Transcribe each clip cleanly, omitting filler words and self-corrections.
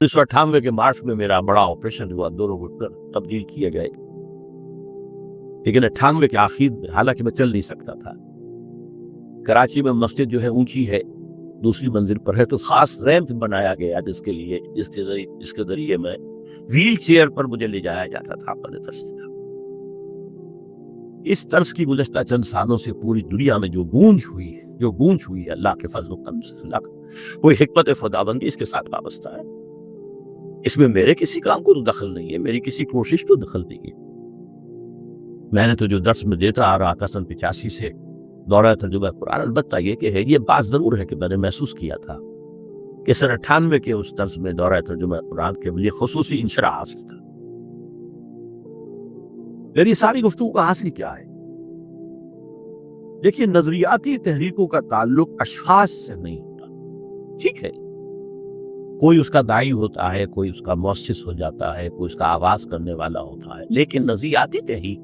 1998 के मार्च में मेरा बड़ा ऑपरेशन हुआ, दोनों घुटने तब्दील किए गए। लेकिन 98 के आखिर में, हालांकि मैं चल नहीं सकता था, कराची में मस्जिद जो है ऊंची है, दूसरी मंजिल पर है, तो खास रैंप बनाया गया जिसके लिए, जिसके जरिए मैं व्हील चेयर पर मुझे ले जाया जाता था अपने तस्वीर। इस तर्ज की गुज़श्ता चंद सालों से पूरी दुनिया में जो गूंज हुई अल्लाह के फजल करम से, कोई हिकमत खुदाबंदी इसके साथ वाबस्ता है। इसमें मेरे किसी काम को तो दखल नहीं है, मेरी किसी कोशिश को दखल नहीं है। मैंने तो जो दर्स में देता आ रहा था सन 85 से, दौरा तर्जुमा कुरान, अलबत्ता ये कि है, ये बात जरूर है कि मैंने महसूस किया था कि सन 98 के उस दर्स में दौरा तर्जुमा कुरान के लिए खुसूसी इंशरा हासिल था। मेरी सारी गुफ्तगू का हासिल क्या है? देखिए, नजरियाती तहरीकों का ताल्लुक अशखास से नहीं होता। ठीक है, कोई उसका दाई होता है, कोई उसका मुअस्सिस हो जाता है, कोई उसका आवाज करने वाला होता है, लेकिन नजरियाती तहरीक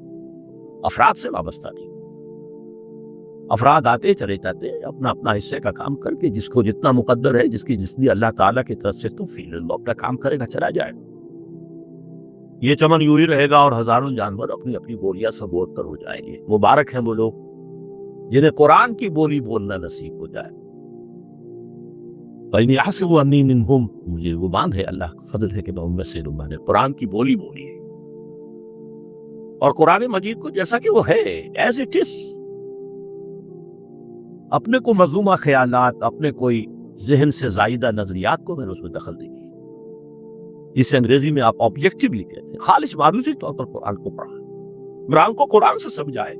अफराद से वाबस्ता नहीं। अफराद आते चले जाते अपना अपना हिस्से का काम करके, जिसको जितना मुकद्दर है, जिसकी जितनी अल्लाह ताला की तरफ से तौफीक है, वो अपना काम करेगा, चला जाए। ये चमन यूं ही रहेगा और हजारों जानवर अपनी अपनी बोलियां सब बोल कर हो जाएंगे। मुबारक हैं वो लोग जिन्हें कुरान की बोली बोलना नसीब हो जाए। मुझे वो मान है, अल्लाह का फजल है कि मैं उनमें से मैंने कुरान की बोली बोली है, और कुरान मजीद को जैसा कि वो है, एज इट इज, अपने को मजूमा ख्यालात, अपने कोई जहन से जायदा नजरियात को मैंने उसमें दखल नहीं की। इसे अंग्रेजी में आप ऑब्जेक्टिवली कहते हैं। खालिश मारूजी तौर पर कुरान को पढ़ा, कुरान को कुरान से समझाए,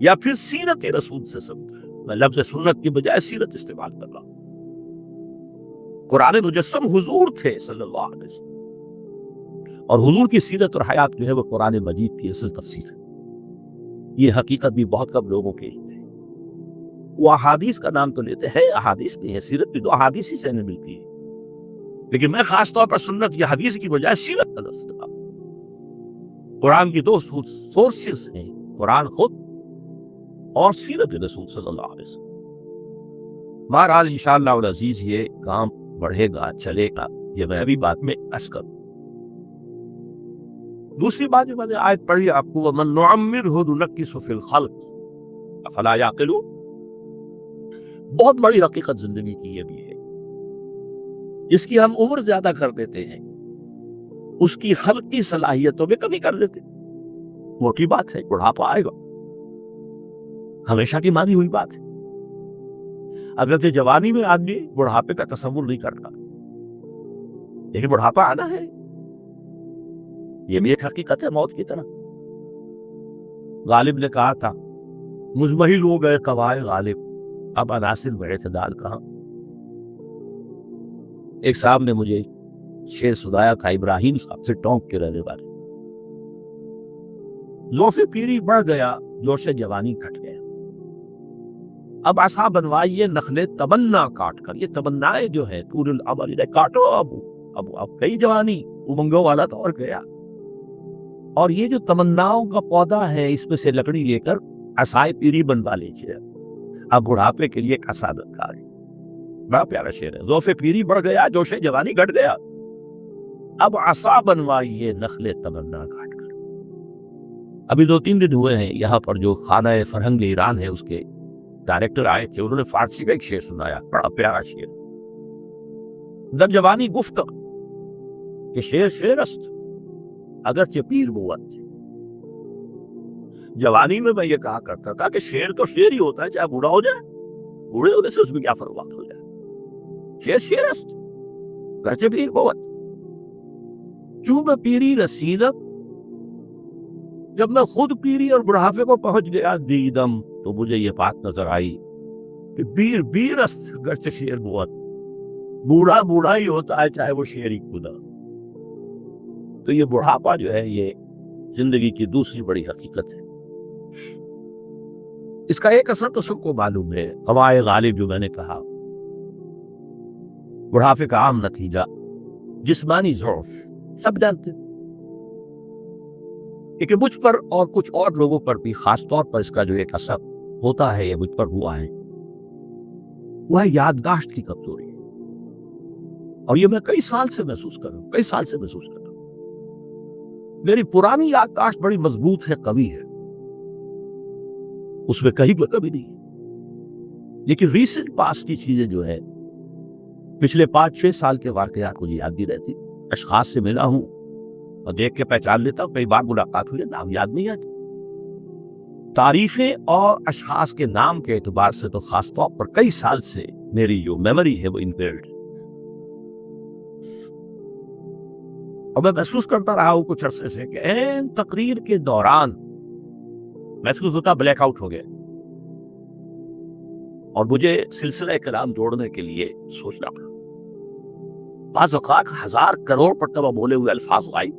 या फिर सीरत रसूल से समझाए। मैं लफ्ज़ सुन्नत की बजाय सीरत इस्तेमाल कर रहा हूं। कुरान मुजस्सम हुजूर थे सल्लल्लाहु अलैहि वसल्लम, और हुजूर की सीरत और हयात जो है वो कुरान मजीद की असल तफसीर है। ये हकीकत भी बहुत कम लोगों के लिए है। वो अहादीस का नाम तो लेते हैं, अहादीस भी है, सीरत भी, तो अहादीस ही से हमें मिलती है, लेकिन मैं खास तौर पर सुन्नत या हदीस की बजाय सीरत का लफ्ज़ इस्तेमाल। कुरान की दो सोर्सेस हैं, कुरान खुद और सीरत रसूल सल्लल्लाहु अलैहि वसल्लम। बहरहाल इंशाअल्लाह अल अजीज ये काम बढ़ेगा, चलेगा, ये मैं अभी बात में अर्ज़ करूं। दूसरी बात जो मैंने आयत पढ़ी आपको, वमन नुअम्मिरहु नुनक्किसु फिल खल्क़ अफला याक़िलून, बहुत बड़ी हकीकत जिंदगी की ये भी है। जिसकी हम उम्र ज्यादा कर देते हैं, उसकी खल्क की सलाहियतों में कमी कर देते। मोटी बात है, बुढ़ापा आएगा, हमेशा की मानी हुई बात है। अगर तो जवानी में आदमी बुढ़ापे का तसव्वुर नहीं करता, लेकिन बुढ़ापा आना है, ये भी एक हकीकत है मौत की तरह। गालिब ने कहा था, मुजमहिल हो गए कवाए गालिब, अब अनासिर बेइतदाल कहां। एक साहब ने मुझे शेर सुनाया था, इब्राहिम साहब से, टोंक के रहने वाले। जोशे पीरी बढ़ गया, जोशे जवानी घट गया, अब आसा बनवाइए नखले तमन्ना काट कर। ये तमन्नाएं जो है पूरे अमल काटो, अब कई जवानी उमंगों वाला दौर गया, और ये जो तमन्नाओं का पौधा है, इसमें से लकड़ी लेकर असाए पीरी बनवा लीजिए, अब बुढ़ापे के लिए एक आसा दरकार है। बड़ा प्यारा शेर है। जोफे पीरी बढ़ गया, जोशे जवानी घट गया, अब आसा बनवाइए नखले तमन्ना काट कर। अभी 2-3 दिन हुए हैं, यहाँ पर जो खाना फरहंग ईरान है उसके डायरेक्टर आए थे, उन्होंने फारसी में एक शेर सुनाया, बड़ा प्यारा शेर। जब जवानी गुफ्त कि शेर शेरस्त अगरचे पीर बुवत। जवानी में मैं ये कहा करता था कि शेर तो शेर ही होता है, चाहे बूढ़ा हो जाए, बूढ़े होने से उसमें क्या फर्क हो जाए। शेर शेरस्त अगरचे पीर बुवत, चूम पीरी रसीदत। जब मैं खुद पीरी और बुढ़ापे को पहुंच गया दीदम, तो मुझे ये बात नजर आई कि बीर बीरस्त गर्च शेर बुवत, बूढ़ा बूढ़ा ही होता है, चाहे वो शेर ही खुदा। तो ये बुढ़ापा जो है, ये जिंदगी की दूसरी बड़ी हकीकत है। इसका एक असर तो सबको मालूम है, हवाए गालिब जो मैंने कहा, बुढ़ापे का आम नतीजा जिस्मानी ज़ौफ, सब जानते हैं। लेकिन मुझ पर और कुछ और लोगों पर भी खास तौर पर इसका जो एक असर होता है, ये मुझ पर हुआ है, वह याददाश्त की कमजोरी है। اور یہ میں کئی سال سے محسوس کر رہا ہوں، کئی سال سے محسوس کر رہا ہوں۔ میری پرانی یادداشت بڑی مضبوط ہے، قوی ہے، اس میں کہیں پر کمی نہیں ہے، لیکن ریسنٹ پاسٹ کی چیزیں جو ہے، پچھلے 5-6 سال کے واقعات مجھے یاد بھی رہتی، اشخاص سے ملا ہوں اور دیکھ کے پہچان لیتا ہوں، کئی بار ملاقات ہوئی ہے، نام یاد نہیں آتی۔ تاریخیں اور اشخاص کے نام کے اعتبار سے تو خاص طور پر کئی سال سے میری جو میموری ہے وہ امپیئرڈ، اور میں محسوس کرتا رہا ہوں کچھ عرصے سے کہ این تقریر کے دوران محسوس ہوتا بلیک آؤٹ ہو گیا، اور مجھے سلسلہ کلام جوڑنے کے لیے سوچنا پڑا۔ بعض اوقات 1000 کروڑ مرتبہ بولے ہوئے الفاظ غائب،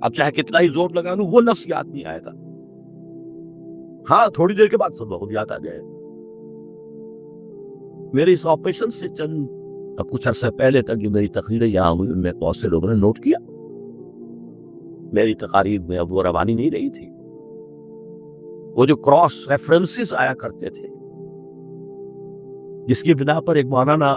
اب چاہے کتنا ہی زور لگا لوں وہ لفظ یاد نہیں آئے گا، ہاں تھوڑی دیر کے بعد سب بہت یاد آ جائے۔ میرے اس آپریشن سے کچھ عرصے پہلے تک جو میری تقریریں یہاں ہوئی ان میں بہت سے لوگوں نے نوٹ کیا، میری تقاریر میں اب وہ روانی نہیں رہی تھی، وہ جو کراس ریفرنسز آیا کرتے تھے جس کی بنا پر ایک مولانا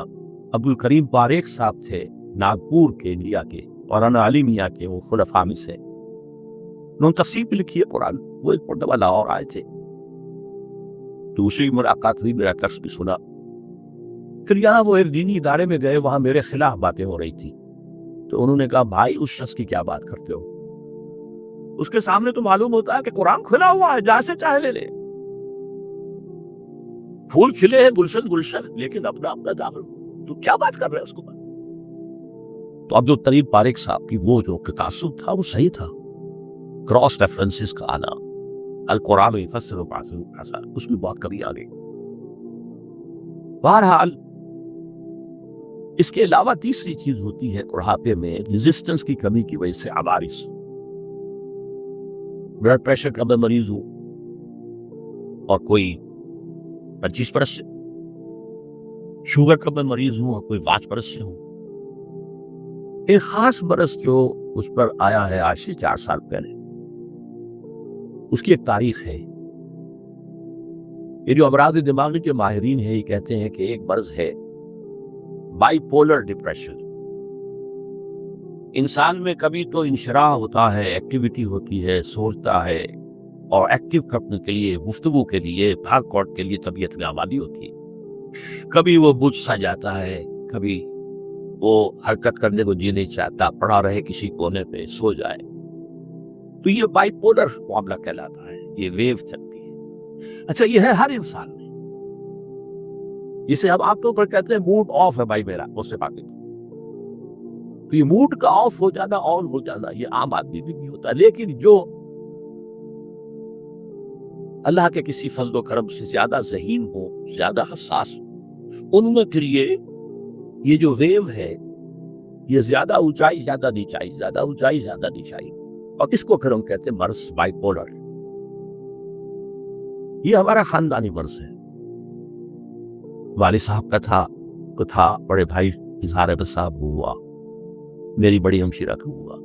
عبدالکریم پاریک صاحب تھے ناگپور کے انڈیا کے، مولانا علی میاں کے، وہ خلفاء میں سے، انہوں نے تفسیر بھی لکھی ہے قرآن، وہ ایک مرتبہ لاہور آئے تھے، دوسری ملاقات ہوئی، میرا درس بھی سنا، پھر یہاں وہ ایک دینی ادارے میں گئے، وہاں میرے خلاف باتیں ہو رہی تھی، تو انہوں نے کہا بھائی اس شخص کی کیا بات کرتے ہو، اس کے سامنے تو معلوم ہوتا ہے کہ قرآن کھلا ہوا ہے، جہاں سے چاہے لے لے، پھول کھلے ہیں گلشن گلشن، لیکن اپنا اپنا دامن، تو کیا بات کر رہے ہیں اس کو۔ تو عبدالکریم پاریک صاحب کی وہ جو تعصب تھا وہ صحیح تھا، کراس ریفرنسز کا آنا، القرآن یفسر بعضہ ببعض، اس میں بہت کمی آ گئی۔ بہرحال اس کے علاوہ تیسری چیز ہوتی ہے بڑھاپے میں ریزسٹنس کی کمی کی وجہ سے عوارض، بلڈ پریشر کا میں مریض ہوں اور کوئی 25 برس سے، شوگر کا میں مریض ہوں اور کوئی 5 برس سے ہوں۔ ایک خاص برس جو اس پر آیا ہے آج سے 4 سال پہلے، اس کی ایک تاریخ ہے۔ یہ جو امراض دماغی کے ماہرین ہیں یہ کہتے ہیں کہ ایک مرض ہے بائی پولر ڈپریشن، انسان میں کبھی تو انشراح ہوتا ہے، ایکٹیویٹی ہوتی ہے، سوچتا ہے اور ایکٹیو کرنے کے لیے، گفتگو کے لیے، بھاگ دوڑ کے لیے طبیعت میں آبادی ہوتی ہے، کبھی وہ بجھ سا جاتا ہے، کبھی وہ حرکت کرنے کو جی نہیں چاہتا، پڑا رہے کسی کونے پہ، سو جائے، تو یہ بائی پولر معاملہ کہلاتا ہے، یہ ویو چلتی ہے۔ اچھا یہ ہے ہر انسان میں، جسے ہم عام طور پر کہتے ہیں موڈ آف ہے بھائی میرا، اس سے بات نہیں، تو یہ موڈ کا آف ہو جانا، آن ہو جانا، یہ عام آدمی بھی ہوتا ہے، لیکن جو اللہ کے کسی فضل و کرم سے زیادہ ذہین ہو، زیادہ حساس ہو، ان میں پھر یہ جو ویو ہے یہ زیادہ اونچائی زیادہ نیچائی، زیادہ اونچائی زیادہ نیچائی، اور اس کو پھر ہم کہتے ہیں مرض بائی پولر۔ یہ ہمارا خاندانی مرض ہے، والد صاحب کا تھا، بڑے بھائی اظہار احمد صاحب کو ہوا، میری بڑی ہمشیرہ کو ہوا،